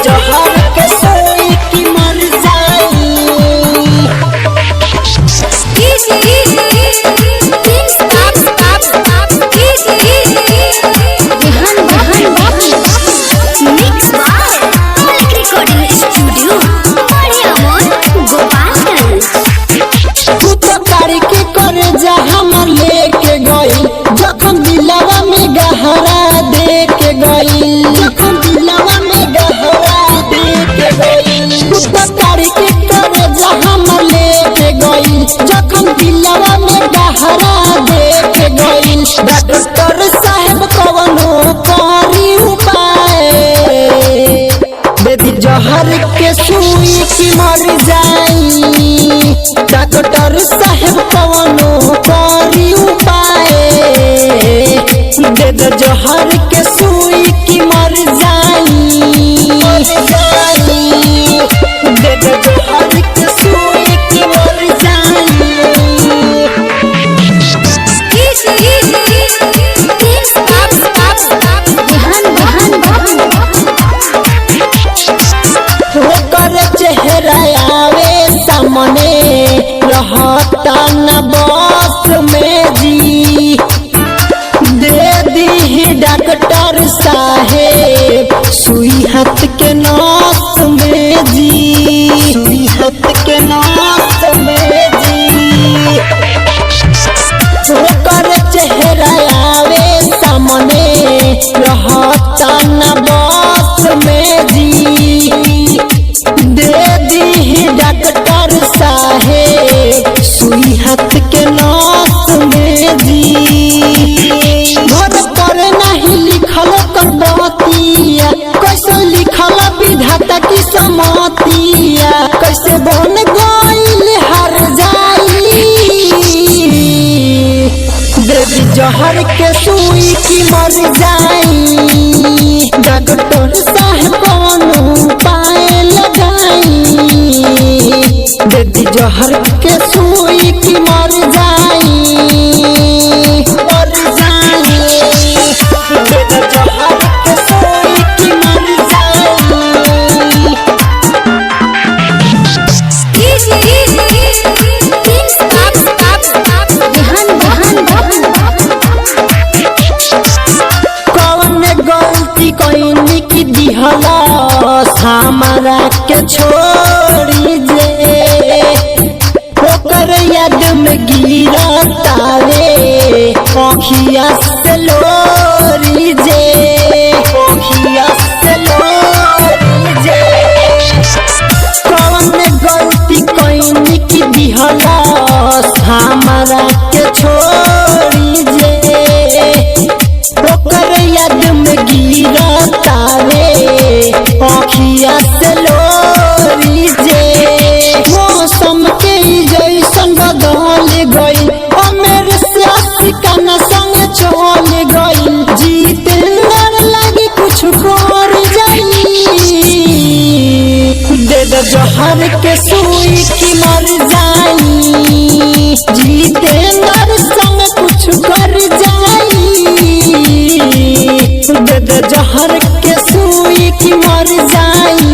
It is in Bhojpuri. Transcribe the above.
जहर के सोई की मर जाई जखम दिलवा में गहरा दे के गई जखम दिलवा में गहरा दे के गई कुत्ता तारी के करे जहम लेके गई जखम दिलवा में गहरा दे के गई डॉक्टर साहब कवनो करी उपाय बेबी जहर के सुई की मर जाई डॉक्टर साहब कवनो करी उपाय दे दो जहर के सुई की मर जाई दे दो जहर के सुई की मर जाई चेहरा आवे सामने रहता न बस में जी दे दी डॉक्टर साहेब सुई हाथ के नस में जी सुई हाथ के नस में जी ओकर चेहरा आवे सामने रहता न बस में जी दे दी डॉक्टर साहेब सुई हाथ के नस में जी घर पर नहीं लिखल कर बतिया कैसे लिखल विधाता की समतिया कैसे बन गइल हर जाई देवी जहर के सुई की मर जाई डॉक्टर साहब कोनो उपाय लगाई देवी जहर के सुई की मर जाई जहर के सुई की मर कौन गलती कइनी की दिहला हमारा के छोड़ी जे ओकर याद में गिरता रे आँखिया से लोरी जे आँखिया से लोरी जे कौन गलती कइनी की दिहला हमारा के छोड़ी जे ओकर याद में गिरता रे आँखिया से लोरी जे मौसम के जैसन बदल गई मेरे सियासी न संग चल गई जीतेंद्र लगी कुछ कर जाई दे दो जहर के सुई की मर जाई जीतेंद्र संग कुछ कर जाई दे दो जहर के सुई की मर जाई